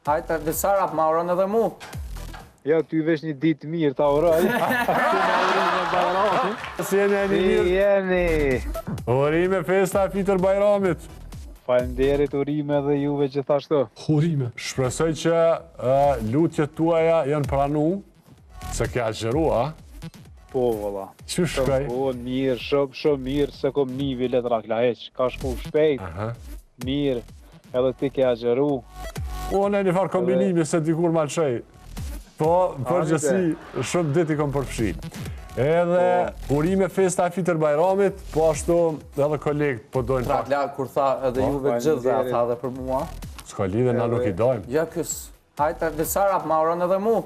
Hajtë, Visar, ma uron edhe mu. Ja, ty vesh një ditë mirë, ta uroj. Si jeni e një mirë? Si jeni? Urime festa e Fitër Bajramit. Faleminderit, urime dhe juve gjithashtu. Urime. Shpresoj që lutjet tuaja janë pranu, se ke agjerua. Po, valla. Që shkaj? Po, mirë, shumë mirë, se kom nivi letra klaheq. Ka shku shpejt, mirë, edhe ti ke agjeru. O, në një farë kombinimi se dikur malqej. Po, përgjësi, shumë dit i kom përfshi. Edhe urime festa e Fitër Bajramit, po ashtu edhe kolegët po dojnë pak. Trakla, kur tha edhe juve gjithë dhe tha dhe për mua. S'ka lidhe, na nuk i dojmë. Ja, kës. Hajtë, Visar, ma uron edhe mu.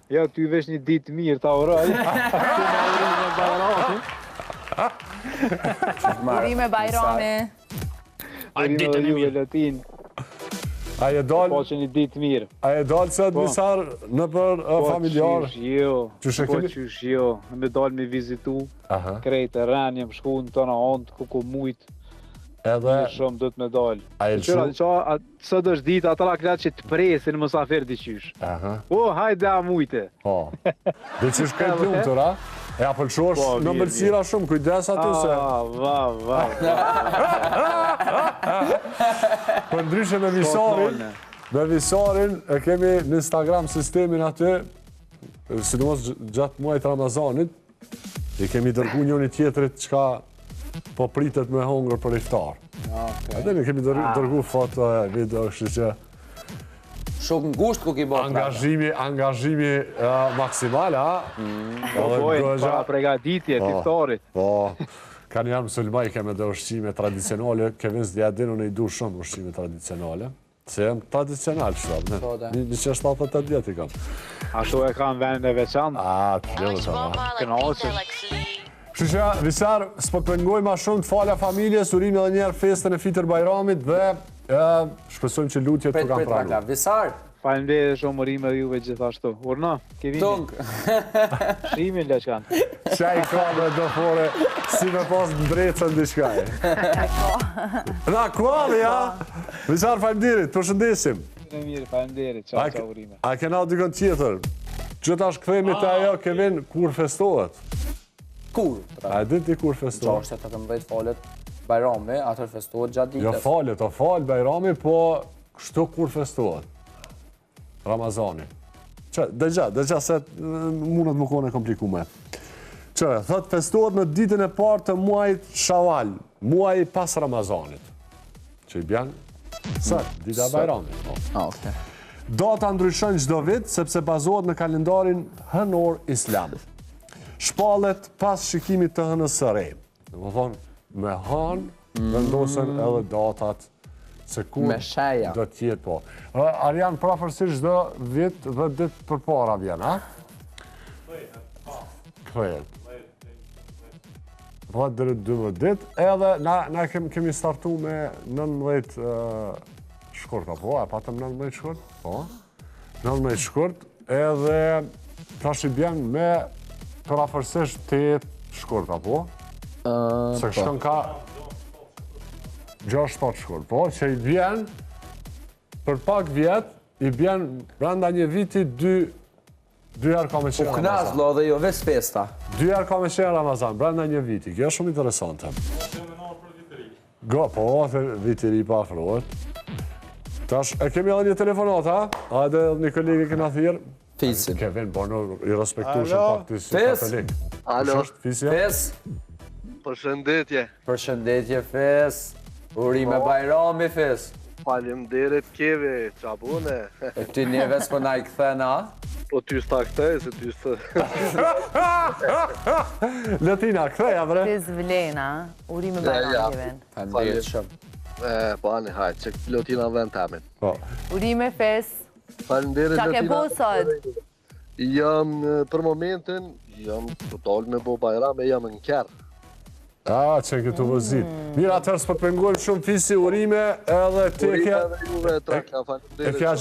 Ja, ty vesh një ditë mirë, ta uroj. Urime Bajrami. Urime dhe juve Latin. A e dalë? Po që një ditë mirë. A e dalë se të Visar në për familjarë? Po qysh jo. Me dalë me vizitu. Krejtë, rënë, jem shku në tëna ondë, ku mujtë. Edhe... Shumë do të me dalë. A e lëshu? Sot është ditë, atëra kretë që të presin mësafer diqysh. O, hajde a mujte. Po. Dhe që shkajt lumë tëra? E a pëlqosh në mëlsira shumë, kujdes aty se... Va. Për ndryshe me Visarin, e kemi në Instagram sistemin aty, sidomos gjatë muajt Ramazanit, i kemi dërgu njëri tjetrit qka po pritet me hongër për iftar. Edhe ne kemi dërgu foto e video, kështu që... Shumë ngusht ku ki bërë. Angazhimi maksimal, a? Po bojnë, para pregaditje, iftarit. Po, kanë janë musulmaj keme dhe ushqime tradicionale, kevin s'dja dinu në i du shumë ushqime tradicionale. Se jem tradicional, shumë, ne? 178 vjet i kam. Ashtu e kam vendin e veçantë. Të dhe të Kënaqesh. Kështu që, Visar, s'po të pengoj ma shumë të falja familjes, urime edhe njerë festën e Fitër Bajramit dhe shpresojmë që lutjet të kam pranu. Visar! Faleminderit shumë urime dhe juve gjithashtu. Urna, ke vini? Tung! Shimin leqan. Qaj ka dhe do fore, si me pas në drecën në shkaj. Na, kuali, ja? Visar, faleminderit, përshëndesim. Mirë, faleminderit, qa urime. A kena dikën tjetër? Gjithashtë këthejmi të ajo, Kevin, kur festohet? Kur? A e diti kur festohet? 6-18 falet Bajrami, atër festohet gjatë ditës. Jo falet, o falë Bajrami, po kështu kur festohet? Ramazani. Dëgja se mundet më kone komplikume. Thot festohet në ditën e partë të muajt Shawal, muaj pas Ramazanit. Që i bjanë sët, dita Bajramit. Data ndryshon çdo vit, sepse bazohet në kalendarin hënor islam. Shpallet pas shikimit të hënës së re. Dhe më thonë, me hënë, vendosen edhe datat se kur do t'jetë po. Arjan, prafërsisht çdo vit dhe ditë për para vjen, a? Këthejt. 10-12 dit, edhe na kemi startu me 19 shkurt, apo? A patëm 19 shkurt? Po. 19 shkurt, edhe tash i bjen me prafërsisht 8 shkurt, apo? Se kështën ka 6-7 shkurt, po, që i bjen për pak vjet, i bjen brenda një viti 2 herë ka me qenë Ramazan. U knazlo dhe jo ves festa. 2 herë ka me qenë Ramazan, brenda një viti. Kjo është shumë interesante. Go, po, vitiri pa afrohet. Tash, e kemi edhe një telefonat, ha? A edhe një kolegi këna thirë? Fisin. Kevin, bono, i respektushëm pak të si katolik. Alo. Fes. Përshëndetje. Përshëndetje, Fes. Urime Bajrami, Fes. Faleminderit keve, qabune. E ty njeves për na i këthena? Po ty s'ta këthej, se ty s'ta... Latina, këtheja, bre? Fes Vlena, urime Bajrami Kevin. Faleminderit shumë. Po ani, hajt, që Latina vend tamin. Urime Fes. Faleminderit Qa ke Latina. bo sot? Jam, për momentin, jam total me bo Bajrami, jam në kjerë. Që në këtu vëzit. Mirë, atër s'po të pengojmë shumë fisi urime edhe te Urime dhe juve, trakja, faleminderit. E kja